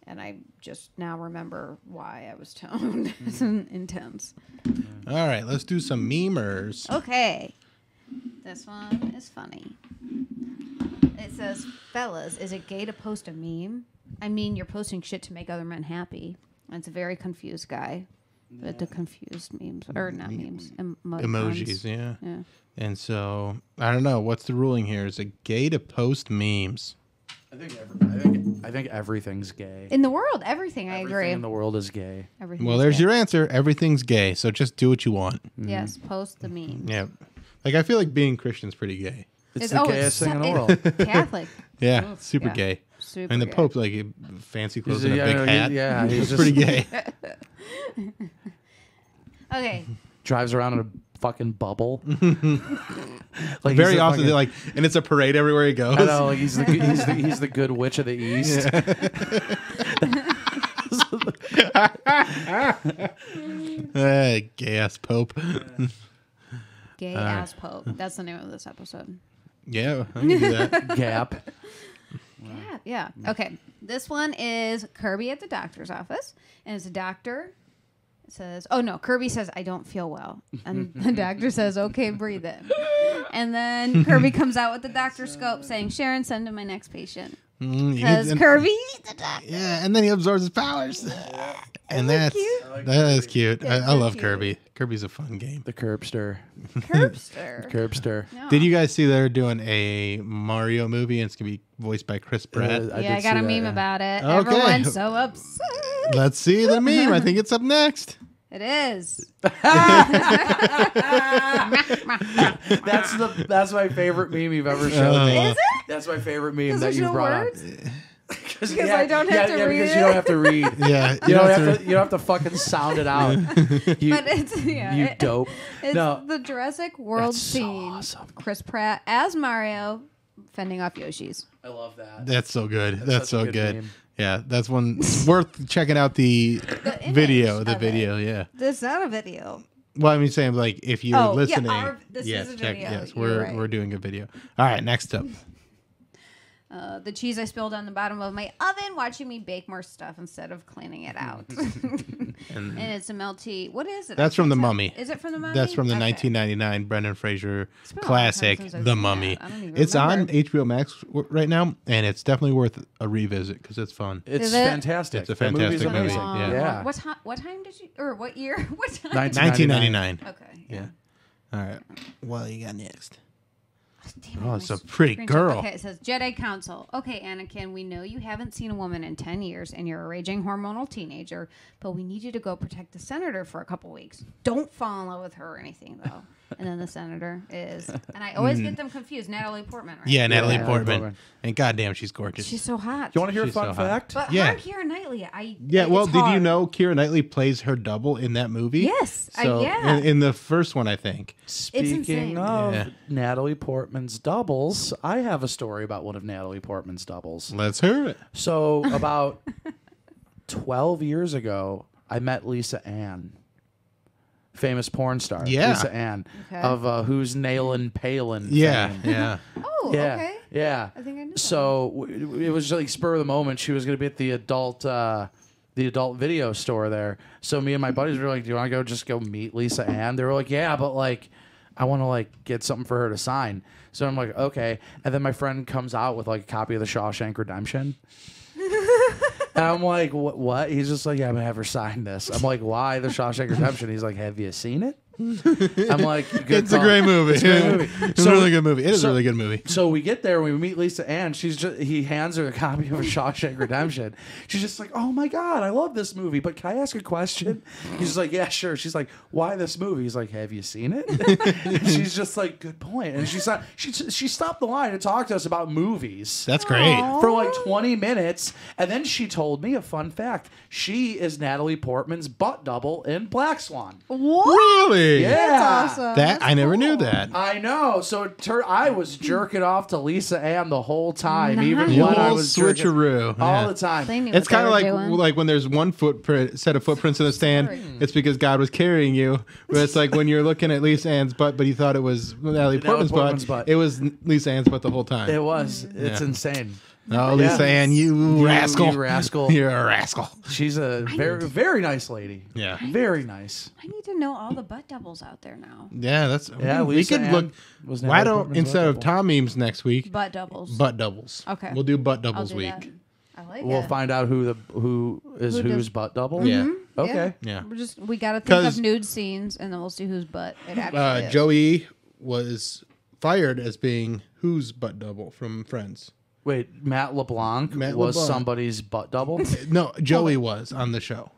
And I just now remember why I was toned. It's intense.
All right, let's do some memers.
Okay. This one is funny. It says, fellas, is it gay to post a meme? I mean, you're posting shit to make other men happy. And it's a very confused guy. But the confused memes, or not memes,
Emojis, yeah.
Yeah.
And so I don't know what's the ruling here. Is it gay to post memes?
I think everything's gay.
In the world, everything, I agree.
Everything in the world is gay.
Everything's
Well, there's
gay.
your answer. Everything's gay. So just do what you want.
Yes, post the meme.
Yeah. Like I feel like being Christian's pretty gay.
It's the gayest thing in the world.
Catholic.
Yeah, super
Yeah.
gay.
Super
And the
gay.
Pope, like, fancy clothes and a big hat.
Yeah, he's
It's pretty
just
gay.
Okay.
drives around in a fucking bubble. Like
Very
he's the
often,
fucking-
they're like, and it's a parade everywhere he goes.
I know, like he's the good witch of the east.
Gay ass Pope.
Gay ass Pope. That's the name of this episode.
Yeah, I can do that.
Gap.
Yeah. Okay. This one is Kirby at the doctor's office, and it's a doctor. Says, "Oh no," Kirby says, "I don't feel well," and the doctor says, "Okay, breathe in." And then Kirby comes out with the doctor scope, saying, "Sharon, send to my next patient." Because Kirby, the doctor.
Yeah, and then he absorbs his powers. And
Isn't that
that is cute.
That's
I
so
love
cute.
Kirby. Kirby's a fun game.
The curbster.
Curbster.
Curbster.
No.
Did you guys see they're doing a Mario movie and it's going to be voiced by Chris Pratt?
I
Yeah, I
did
got
see
a
that,
meme
yeah.
about it.
Okay.
Everyone's so upset.
Let's see the meme. I think it's up next.
It is.
That's my favorite meme you've ever shown me.
Is it?
That's my favorite meme
Because
that
there's
you've
no
brought
words?
up.
Because I don't have to read
because
it.
you don't have to read.
Yeah.
You don't have to fucking sound it out. You,
But it's
you dope.
It's
No.
the Jurassic World
That's so
scene.
awesome.
Chris Pratt as Mario fending off Yoshi's.
I love that.
That's so good. That's
such a
so
good
good.
meme.
Yeah, that's one worth checking out the
image
video.
of
The
it.
video, yeah.
This is not a video.
Well, I mean, saying like if you're
Oh, yeah,
listening,
this
yes,
is a
check.
video.
Yes,
You're right.
we're doing a video. All right, next up.
The cheese I spilled on the bottom of my oven, watching me bake more stuff instead of cleaning it out. And it's a melty. What is it?
That's from The
Is it-
Mummy.
Is it from the Mummy?
That's from the
Okay.
1999 Brendan Fraser
been a long time
classic,
since I've
The
seen
Mummy.
that. I don't even
It's on
remember.
HBO Max right now, and it's definitely worth a revisit because it's fun.
It's
Is it?
fantastic.
It's a
That movie's
fantastic movie,
amazing.
yeah.
Yeah.
What time did you? Or what year? What time?
1999.
Okay.
Yeah. All right. What you got next?
Damn,
Oh,
my
it's a pretty
screenshot.
girl.
Okay, it says Jedi Council. Okay, Anakin, we know you haven't seen a woman in 10 years and you're a raging hormonal teenager, but we need you to go protect the senator for a couple weeks. Don't fall in love with her or anything, though. And then the senator is, and I always get them confused, Natalie Portman, right?
Yeah, Natalie
Natalie
Portman.
Portman.
And goddamn, she's gorgeous.
She's so hot.
You want to hear a
She's
fun
so hot.
fact?
But
Yeah.
her Keira Knightley,
Yeah, well,
it's
did you
hard.
know Keira Knightley plays her double in that movie?
Yes,
So,
yeah.
in the first one, I think.
Speaking
insane.
of
Yeah.
Natalie Portman's doubles, I have a story about one of Natalie Portman's doubles.
Let's hear it.
So about 12 years ago, I met Lisa Ann, famous porn star.
Yeah.
Lisa Ann
Okay.
of Who's Nailin' Palin.
Yeah,
fame.
yeah.
Oh,
Yeah,
okay.
yeah.
I think I knew that.
So it was like spur of the moment. She was going to be at the adult video store there. So me and my buddies were like, "Do you want to go meet Lisa Ann?" They were like, "Yeah, but like, I want to like get something for her to sign." So I'm like, "Okay." And then my friend comes out with like a copy of the Shawshank Redemption. And I'm like, what? He's just like, yeah, I'm gonna have her sign this. I'm like, why the Shawshank Redemption? He's like, have you seen it? I'm like, good
It's a
call.
great movie.
It's a great movie.
It's
So-
a really good movie. It is
so-
a really good movie.
So we get there, we meet Lisa Ann. He hands her a copy of a Shawshank Redemption. She's just like, oh my God, I love this movie, but can I ask a question? He's just like, yeah, sure. She's like, why this movie? He's like, have you seen it? And she's just like, good point. And she stopped the line and talked to us about movies
That's great.
for like 20 minutes. And then she told me a fun fact. She is Natalie Portman's butt double in Black Swan.
What?
Really?
Yeah.
That's awesome.
That
That's
I never knew
cool.
that.
I know. So I was jerking off to Lisa Ann the whole time, even
The
when I
old
was jerking
switcheroo.
all
Yeah.
the time.
They knew
It's
what they
kind of
were
like
doing.
when there's one set of footprints in the stand.
Sorry.
It's because God was carrying you. But it's like when you're looking at Lisa Ann's butt, but you thought it was Natalie Portman's
Portman's
butt.
butt.
It was Lisa Ann's butt the whole time.
It was. It's
Yeah.
insane.
Oh, Lisa
Yeah.
Ann, you rascal!
You rascal.
You're a rascal.
She's a very nice lady.
Yeah.
Very nice.
I need to know all the butt doubles out there now.
Yeah, that's.
Yeah,
we
Lisa
could
Ann
look.
was
Why
Natalie
don't
Portman's
instead of
butt double.
Tom memes next week,
Butt doubles.
butt doubles?
Okay.
We'll do butt
I'll
doubles
do
week.
that. I like
We'll
it.
find out who is
Who
whose
does-
butt double.
Yeah.
Okay.
Yeah.
We got to think
'Cause-
of nude scenes, and then we'll see whose butt it actually is.
Joey was fired as being whose butt double from Friends.
Wait, Matt LeBlanc
Matt
was
LeBlanc.
somebody's butt double.
No, Joey was on the show.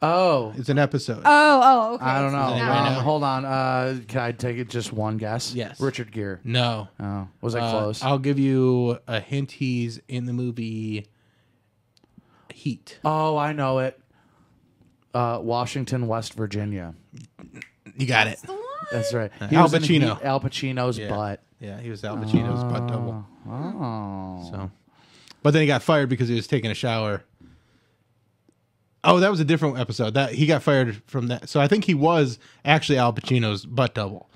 Oh.
It's an episode.
Oh, okay.
I don't know.
Does anybody know?
Hold on. Can I take it just one guess?
Yes.
Richard Gere.
No.
Oh. Was I close?
I'll give you a hint. He's in the movie Heat.
Oh, I know it. Washington, West Virginia.
You got it.
The one.
That's right.
Al
was in
Pacino.
Al Pacino's butt.
Yeah, he was Al Pacino's butt double.
Oh.
So, but then he got fired because he was taking a shower. Oh, that was a different episode. That he got fired from that. So I think he was actually Al Pacino's butt double,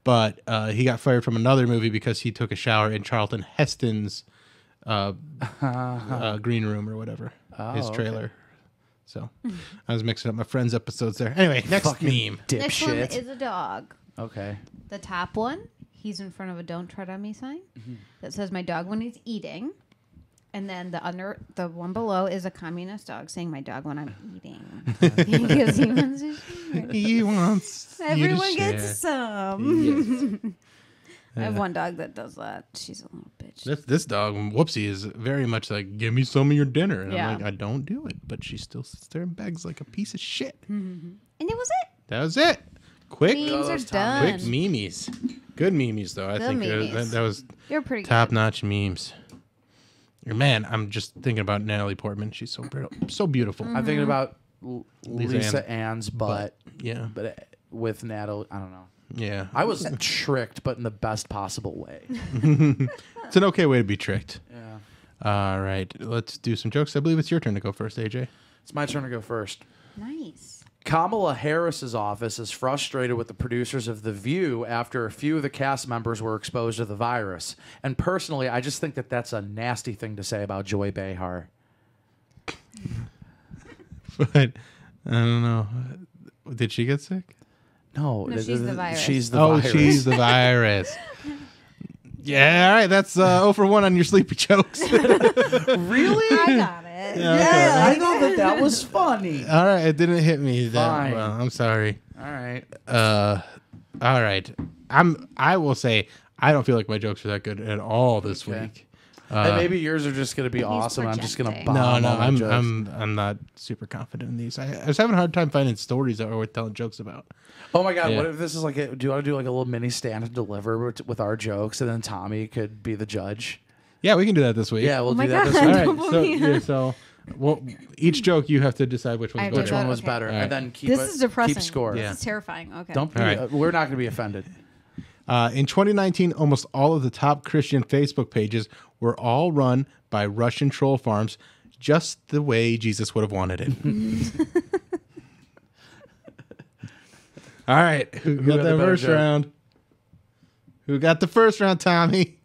but he got fired from another movie because he took a shower in Charlton Heston's green room or whatever, his trailer. Okay. So I was mixing up my friends' episodes there. Anyway, next meme.
Next one
Dipshit.
is a dog.
Okay.
The top one, he's in front of a "Don't Tread on Me" sign that says "My dog when he's eating," and then the one below is a communist dog saying "My dog when I'm eating," because he wants to share.
He wants
Everyone
you to
gets
share.
some.
Yes.
I have one dog that does that. She's a little bitch.
This dog, Whoopsie, is very much like, give me some of your dinner. And
Yeah.
I'm like, I don't do it. But she still sits there and begs like a piece of shit.
And it was it.
That was it. Quick,
Memes are
quick
done.
memes. Good memes, though. I
The
think
memes.
that was
You're pretty
top-notch memes. Man, I'm just thinking about Natalie Portman. She's so beautiful.
I'm thinking about
Lisa
Lisa Ann's butt,
Yeah.
but with Natalie, I don't know.
Yeah.
I was tricked, but in the best possible way.
It's an okay way to be tricked.
Yeah.
All right. Let's do some jokes. I believe it's your turn to go first, AJ.
It's my turn to go first.
Nice.
Kamala Harris's office is frustrated with the producers of The View after a few of the cast members were exposed to the virus. And personally, I just think that that's a nasty thing to say about Joy Behar.
But I don't know. Did she get sick?
No,
she's the virus.
She's the virus.
She's the virus. Yeah, all right. That's 0 for 1 on your sleepy jokes.
Really?
I got it.
Yeah, I know that was funny.
All right, it didn't hit me that
Fine.
well. I'm sorry.
All right.
All right. I will say I don't feel like my jokes are that good at all this week.
And maybe yours are just going to be awesome. I'm just going to
projecting.
bomb
No,
all my jokes.
I'm not super confident in these. I was having a hard time finding stories that were worth telling jokes about.
Oh my God!
Yeah.
What if this is like? Do you want to do like a little mini stand and deliver with our jokes, and then Tommy could be the judge?
Yeah, we can do that this week.
Yeah, we'll
my
do that
God.
this week.
All right. So well, each joke you have to decide which
I
one's
do
Which
better.
one was
Okay.
better,
All right.
and then keep
This
it,
is depressing.
Keep score.
Yeah.
This is terrifying. Okay.
Don't be.
All right.
We're not going to be offended.
In 2019, almost all of the top Christian Facebook pages were all run by Russian troll farms, just the way Jesus would have wanted it. All right, who got
had the
that
better
first
joke?
round? Who got the first round, Tommy?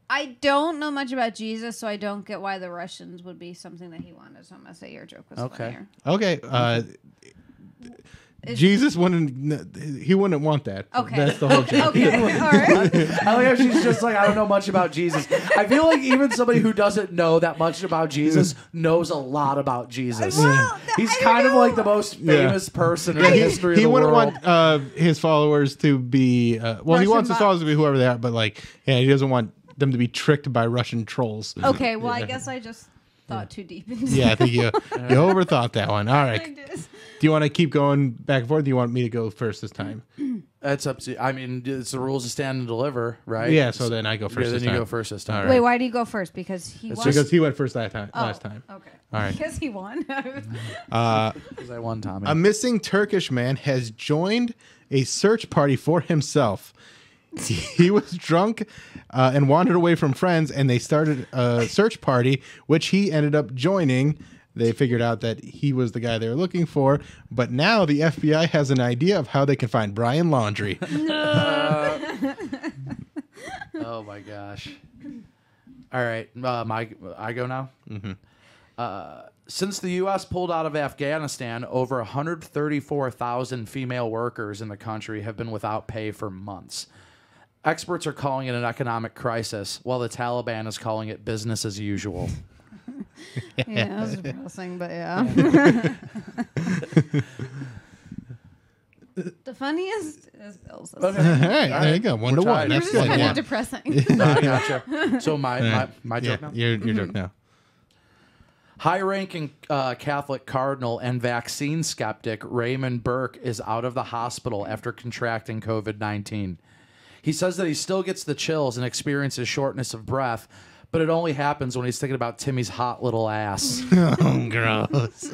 I don't know much about Jesus, so I don't get why the Russians would be something that he wanted. So I'm gonna say your joke was
Okay.
funnier.
Okay, Jesus wouldn't. He wouldn't want that.
Okay.
That's the whole joke.
Okay. All right.
I like how she's just like, I don't know much about Jesus. I feel like even somebody who doesn't know that much about Jesus knows a lot about Jesus.
Well,
He's
I
kind
don't
of like
know.
the most famous person in the history of
He
the
wouldn't
world.
want his followers to be. Well, he
Russian
wants his
bot.
followers to be whoever they are, but like, yeah, he doesn't want them to be tricked by Russian trolls.
Okay. Well, I guess I just thought too deep into
Yeah, I think you overthought that one. All
I
right.
did.
Do you want to keep going back and forth? Do you want me to go first this time?
That's up to you. I mean, it's the rules of stand and deliver, right?
Yeah, so then I go first
Yeah,
this
then you
time.
go first this time.
All right.
Wait, why do you go first? Because he won.
Because he went first last time.
Oh,
Last time.
Okay.
All right.
Because he won.
Because I won, Tommy.
A missing Turkish man has joined a search party for himself. He was drunk and wandered away from friends, and they started a search party, which he ended up joining. They figured out that he was the guy they were looking for, but now the FBI has an idea of how they can find Brian Laundrie.
Oh my gosh! All right, I go now. Mm-hmm. Since the U.S. pulled out of Afghanistan, over 134,000 female workers in the country have been without pay for months. Experts are calling it an economic crisis, while the Taliban is calling it business as usual.
Yeah, that was depressing, but yeah. The funniest is Bill's.
Okay.
All right, there you go. 1 to 1.
tied.
Yours
That's
is
like,
kind
yeah.
of depressing.
I gotcha. So my
Yeah,
joke now.
your joke now.
High-ranking Catholic cardinal and vaccine skeptic Raymond Burke is out of the hospital after contracting COVID-19. He says that he still gets the chills and experiences shortness of breath, but it only happens when he's thinking about Timmy's hot little ass.
Oh, gross.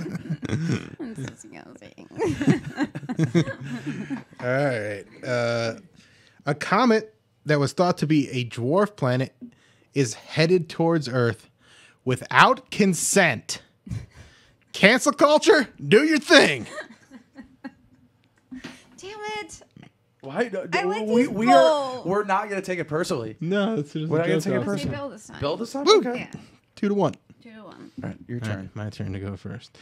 All right. A comet that was thought to be a dwarf planet is headed towards Earth without consent. Cancel culture, do your thing.
Damn it.
Why?
I like these both.
We're not going to take it personally.
No, it's just
We're not going to take it
Say
personally.
Bill this time.
Bill this time?
Woo.
Okay.
Yeah.
2-1.
2-1.
All right, your
All
turn.
right, my turn to go first.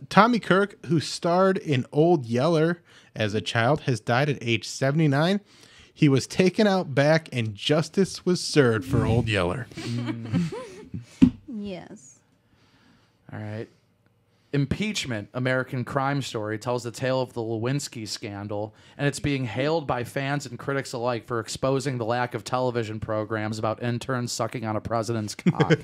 Tommy Kirk, who starred in Old Yeller as a child, has died at age 79. He was taken out back and justice was served for Old Yeller.
Yes.
All right. Impeachment, American Crime Story, tells the tale of the Lewinsky scandal, and it's being hailed by fans and critics alike for exposing the lack of television programs about interns sucking on a president's cock.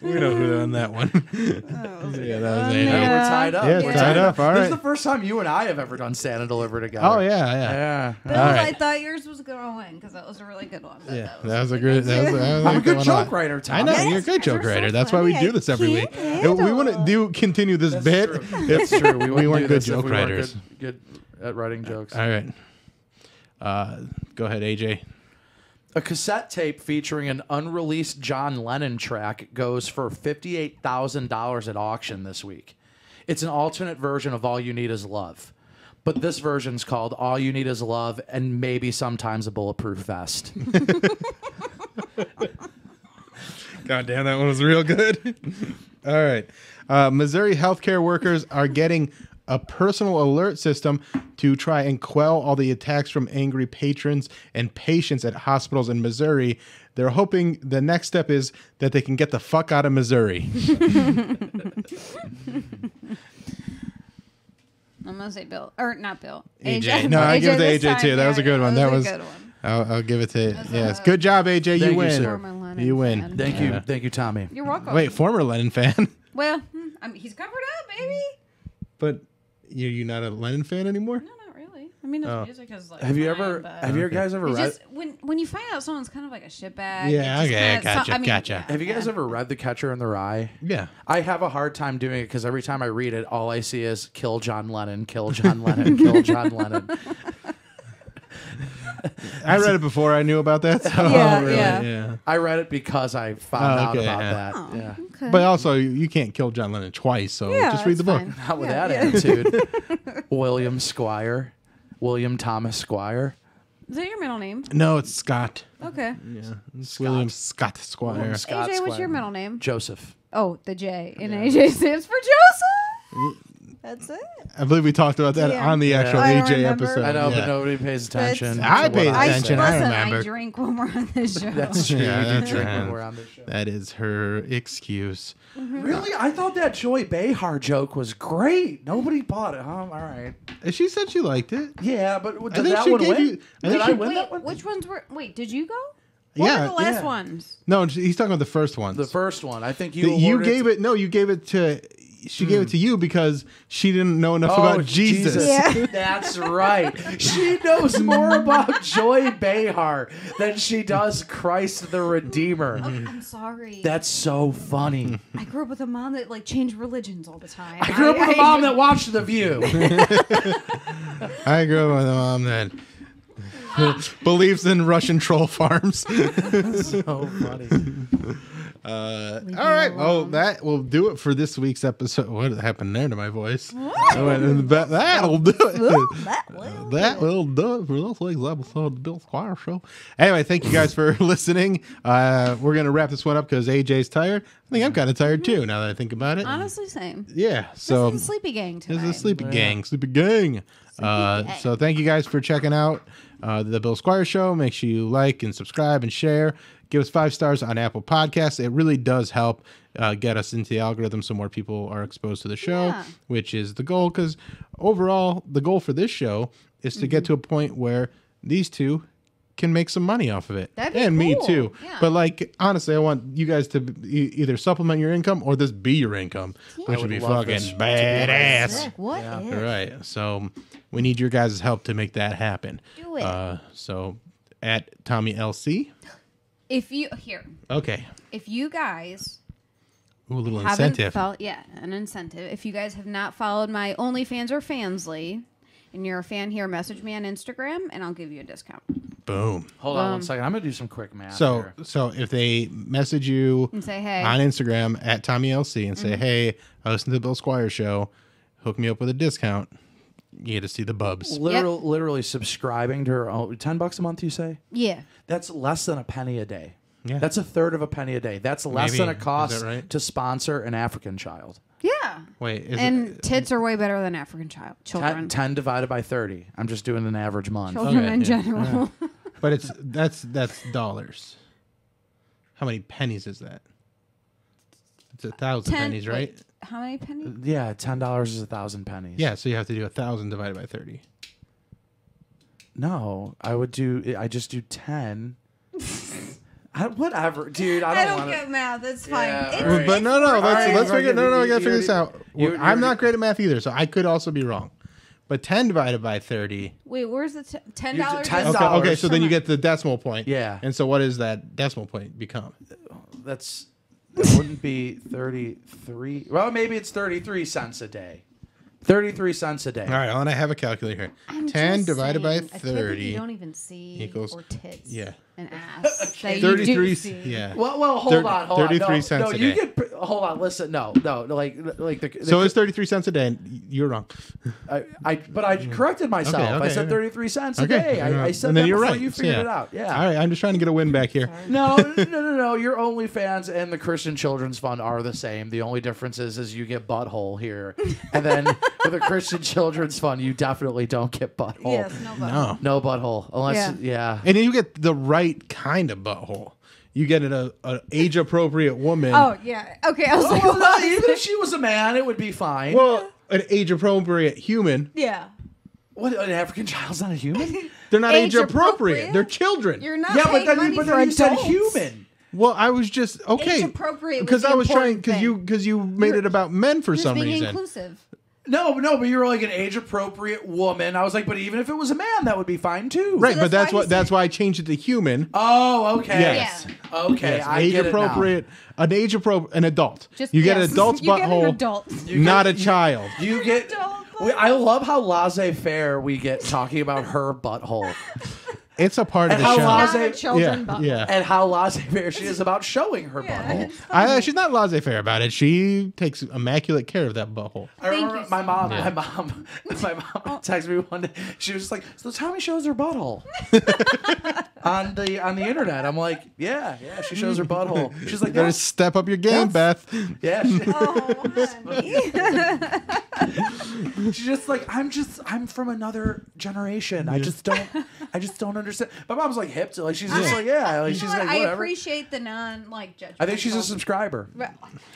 We know who done that one. Yeah, that was AJ.
Yeah, we're tied up.
Yeah, it's
We're
tied up. All
This
right.
is the first time you and I have ever done Stand and Deliver together.
Oh, yeah.
Yeah.
Bill,
All right.
I thought yours was going to win because that was a really good one. but
Yeah, that was a good. That was
I'm a
like
good
one
joke
lot.
writer, Tom.
I know
Yes,
you're a good
you're
joke
so
writer. That's why we
funny.
do this every
I
week.
can't
If we
handle
want to continue this
That's
bit.
true.
It's
True. We
weren't
do
good
this if
joke
we weren't
writers.
Good at writing jokes.
All right. Go ahead, AJ.
A cassette tape featuring an unreleased John Lennon track goes for $58,000 at auction this week. It's an alternate version of All You Need Is Love. But this version's called All You Need Is Love and maybe sometimes a Bulletproof Vest.
God damn, that one was real good. All right. Missouri healthcare workers are getting a personal alert system to try and quell all the attacks from angry patrons and patients at hospitals in Missouri. They're hoping the next step is that they can get the fuck out of Missouri.
I'm going to say Bill. Or not Bill.
AJ. No, I give it to
this
AJ
time.
too. That was a good one. That was
a good one.
I'll give it to
That's
yes.
a-
Good job, AJ.
Thank
You
you,
win.
sir.
Former Lennon
You win.
fan.
Thank you. Thank you, Tommy.
You're welcome.
Wait, former Lennon fan,
Well, I mean, he's covered up, baby.
but you not a Lennon fan anymore?
No, not really. I mean, his music is like.
Have you
fine,
ever
but
have you guys ever
it's
read
just when you find out someone's kind of like a shitbag.
Yeah,
it just
okay,
kinda-
gotcha.
have you guys ever read The Catcher in the Rye?
Yeah.
I have a hard time doing it because every time I read it, all I see is kill John Lennon, kill John Lennon, kill John Lennon.
I read it before I knew about that. So
Yeah,
really,
yeah.
I read it because I found
Oh,
out
okay,
about
yeah.
that.
Oh,
Yeah.
okay.
But also, you can't kill John Lennon twice, so
Yeah,
just read the
it's
book.
fine.
Not with
Yeah,
that
yeah.
attitude. William Thomas Squire.
Is that your middle name?
No, it's Scott.
Okay.
Yeah, it's William Scott Squire.
William Scott
AJ, what's
Squire.
your middle name?
Joseph.
Oh, the J in AJ stands for Joseph. That's it.
I believe we talked about that
Yeah.
on the actual
I don't
AJ
remember.
episode.
I know,
yeah.
but nobody pays attention.
That's-
I
to
paid
what
attention. I
say.
remember.
I drink when we're on this show.
That's true.
Yeah,
You do
that's
drink
right.
when we're on this show.
That is her excuse.
Really? I thought that Joy Behar joke was great. Nobody bought it, huh? All right.
She said she liked it.
Yeah, but did
think
that
she
one
gave
win?
you- I
Did
think
I
she-
win
Wait,
that one?
which ones were? Wait, did you go? What
Yeah,
were the last
yeah.
ones?
No, he's talking about the first one.
The first one. I think you
You
awarded
gave it. No, you gave it to. She gave it to you because she didn't know enough
Oh,
about Jesus.
Yeah.
That's right. She knows more about Joy Behar than she does Christ the Redeemer.
I'm sorry.
That's so funny.
I grew up with a mom that like changed religions all the time.
I grew up with a mom that watched The View.
I grew up with a mom that believes in Russian troll farms.
So funny.
All right. Well, that will do it for this week's episode. What happened there to my voice? That'll do it. That will do it for this week's episode of the Bill Squire Show. Anyway, thank you guys for listening. We're going to wrap this one up because AJ's tired. I think I'm kind of tired too now that I think about it.
Honestly, same.
Yeah. So
This is a sleepy gang tonight.
this is a sleepy gang. Sleepy gang. So thank you guys for checking out the Bill Squire Show. Make sure you like and subscribe and share. Give us 5 stars on Apple Podcasts. It really does help get us into the algorithm so more people are exposed to the show,
Yeah.
which is the goal. Because overall, the goal for this show is to get to a point where these two can make some money off of it.
That'd be
and me
cool.
too.
Yeah.
But like honestly, I want you guys to either supplement your income or this be your income, which would be
love this
fucking
to be
badass.
Sick. What if?
All right. So we need your guys' help to make that happen.
Do it.
So at Tommy LC.
If you guys
Ooh, a little
haven't
incentive.
an incentive. If you guys have not followed my OnlyFans or Fansly, and you're a fan here, message me on Instagram, and I'll give you a discount.
Boom.
Hold on 1 second. I'm gonna do some quick math.
So
here.
so if they message you
And say, hey.
on Instagram at Tommy LC and say, hey, I listened to the Bill Squire Show, hook me up with a discount, you get to see the bubs.
Literally subscribing to her own $10 a month. You say
Yeah.
that's less than a penny a day.
Yeah.
That's a third of a penny a day. That's less
Maybe.
than a
Is
cost
that right?
to sponsor an African child.
Yeah.
Wait, is
And tits are way better than African children.
10 divided by 30. I'm just doing an average month.
Children
Okay,
in
yeah.
general.
but that's dollars. How many pennies is that? It's 1,000 pennies, right?
Wait, how many pennies?
Yeah, $10 is 1,000 pennies.
Yeah, so you have to do 1,000 divided by 30.
No, I just do 10. Whatever, dude. I don't want to.
math. It's fine.
Yeah,
It's-
all right.
But no,
right,
let's figure. No, I gotta
you
figure this
already-
out.
you
I'm not
already-
great at math either, so I could also be wrong. But 10 divided by 30.
Wait, where's the $10?
You do $10.
Okay, so then you get the decimal point.
Yeah.
And so what does that decimal point become?
That wouldn't be 33. Well, maybe it's 33 cents a day. 33 cents a day.
All right, and I have a calculator here.
I'm
10
just
divided by
saying, a kid that
30.
you don't even see
equals-
or tits.
yeah.
An ass. that you
33.
do see.
Yeah.
Well, hold on.
33
No,
cents
no,
a
you
day.
get. Hold on. Listen. No. Like the.
So it's 33 cents a day. And you're wrong.
But I corrected myself.
Okay,
I said
okay.
33 cents a
Okay.
day. I said
And then
that
you're
before
right.
you figured
Yeah.
it out. Yeah.
All right, I'm just trying to get a win back here.
No. Your OnlyFans and the Christian Children's Fund are the same. The only difference is you get butthole here, and then with the Christian Children's Fund, you definitely don't get butthole.
Yes, no butthole.
No.
No butthole unless
Yeah.
And then you get the right kind of butthole. You get an age appropriate woman.
Oh, yeah. Okay, I was like,
Well,
what?
even if she was a man, it would be fine.
Well, an age appropriate human.
Yeah.
What, an African child's not a human?
They're not age
Age
appropriate.
appropriate?
They're children.
You're not
Yeah, but
paying
then,
money
but
for
then you said
adults.
human.
Well, I was just okay
Age appropriate was
because
the
I was trying
important
because you made
You're-
it about men for
Just
some
being
reason.
inclusive.
No, but you were like an age appropriate woman. I was like, but even if it was a man, that would be fine too.
Right, but
that's
that's
why
why I changed it to human.
Oh, okay.
Yes.
Okay,
Yes,
I
age
get
appropriate, an adult.
Just
you get an
yes.
adult's
You get an
butthole,
adult.
not a child.
it now. You get. I love how laissez-faire we get talking about her butthole.
It's a part of
And
the
how
show.
laissez-
Not a children
Yeah,
butthole.
yeah.
And how laissez-faire she is about showing her butthole.
She's not laissez-faire about it. She takes immaculate care of that butthole.
I remember
you
my
so
mom.
much.
My mom texted me one day. She was just like, "So Tommy shows her butthole on the internet." I'm like, "Yeah, she shows her butthole." She's like,
You gotta
"Yeah,
step up your game, Beth.
yeah."
Oh, honey.
She's just like, I'm from another generation. I just don't understand. My mom's like hip to like she's just like, yeah, like she's
You know what?
like
I
whatever.
appreciate the judgment.
I think she's a subscriber.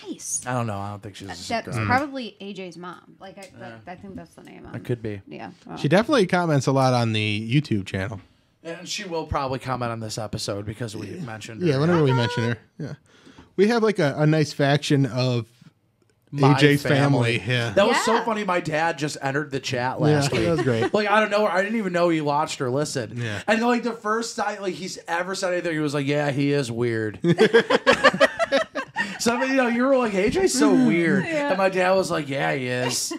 Nice.
I don't know. I don't think she's a
That's
subscriber.
probably AJ's mom. Like I think that's the name.
It could be.
Yeah. Well.
She definitely comments a lot on the YouTube channel.
And she will probably comment on this episode because we mentioned her.
Yeah, whenever we mention her. Yeah. We have like a nice faction of
My
AJ's family. Yeah.
That was so
Yeah.
funny. My dad just entered the chat last
Yeah,
week.
that was great.
Like, I don't know. I didn't even know he watched or listened.
Yeah.
And like the first time like he's ever said anything, he was like, "Yeah, he is weird." So you were like, "AJ's so weird,"
Yeah.
and my dad was like, "Yeah, he is."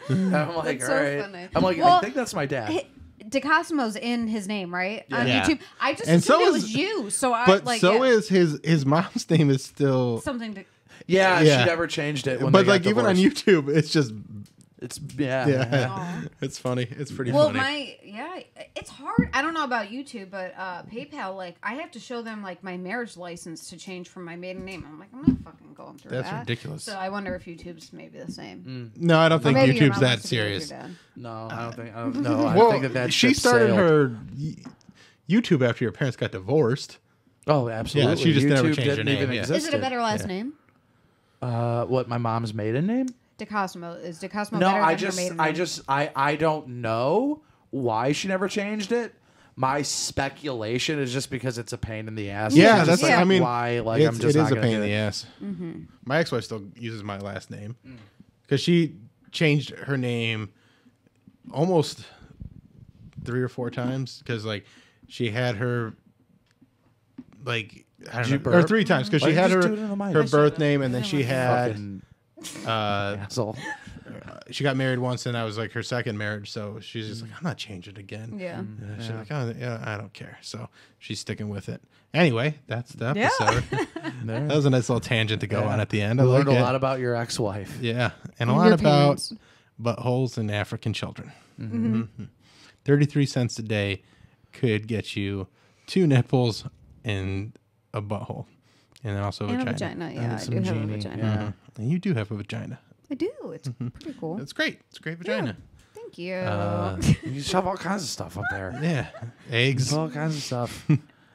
And I'm like,
That's
"All
so
right."
funny.
I'm like, "I
Well,
think that's my dad."
DeCosimo's in his name, right? On
Yeah.
YouTube. I just
And
assumed
so
it was
is-
you. So I
But
like
so
yeah,
is his mom's name is still
something to
Yeah,
Yeah.
she never changed it. When
but
they got
like even on
divorced.
YouTube it's just
it's yeah.
yeah. It's funny. It's pretty
Well,
funny.
it's hard. I don't know about YouTube, but PayPal, like, I have to show them like my marriage license to change from my maiden name. I'm like, I'm not fucking going through
That's
that.
ridiculous.
So I wonder if YouTube's maybe the same.
No, I don't
Or
think
maybe your
YouTube's
mom
that
wants to be with
serious.
your dad.
No, I don't think. I don't know. I
Well,
think that
she
ship
started
sailed.
her YouTube after your parents got divorced.
Oh, absolutely.
Yeah, she just never
YouTube
changed her
didn't
name,
even
yeah.
Is it a
existed.
better last name?
What, my mom's maiden name?
DeCosimo. Is DeCosimo
No,
better
I
than her maiden name?
don't know why she never changed it, My speculation is just because it's a pain in the ass.
Yeah,
It's just
that's.
like,
I mean,
why? Like, I'm just
it
not
is a
gonna
pain
do
in the
it.
ass. My ex-wife still uses my last name because she changed her name almost 3 or 4 times because like she had her like I don't know, or 3 times because she
Why
had
don't you
her
just do it in the mic?
her birth name and then she had
Fucking asshole.
she got married once and that was like her second marriage, so she's just like, I'm not changing again.
Yeah.
She's like, oh, yeah, I don't care. So she's sticking with it. Anyway, that's the
Yeah.
episode. That was a nice little tangent to go on at the end. I
I learned
like
a
it.
lot about your ex-wife.
Yeah, and a
And
lot
your
about
parents.
buttholes and African children. 33 cents a day could get you 2 nipples and a butthole, and then also a
And a
vagina.
vagina. Yeah, I
some
do have a
genie,
vagina.
yeah.
And you do have a vagina.
I do. It's pretty cool.
It's great. It's a great vagina.
Thank you.
You shove all kinds of stuff up there.
Yeah, eggs
All kinds of stuff.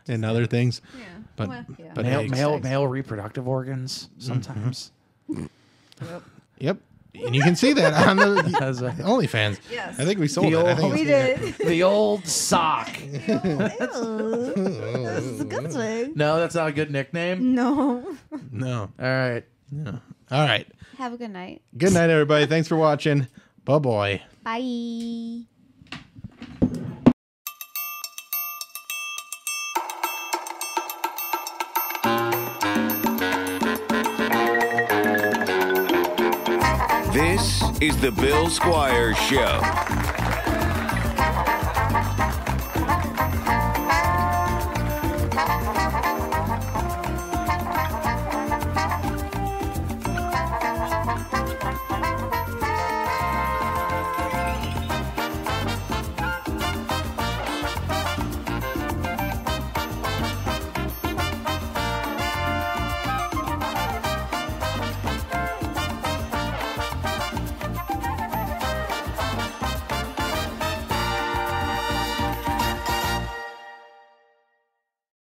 and other things.
yeah.
But
Well, yeah.
but
male,
eggs.
male reproductive organs sometimes.
Yep.
Yep, and you can see that on the
As a-
OnlyFans.
Yes.
I think we sold
The
it. I
old-
think
We
it's-
did.
The old sock.
This is a good thing.
No, that's not a good nickname.
No.
No.
All right.
No. All right.
Have a good night.
Good night, everybody. Thanks for watching. Bye-bye.
Bye.
This is the Bill Squire Show.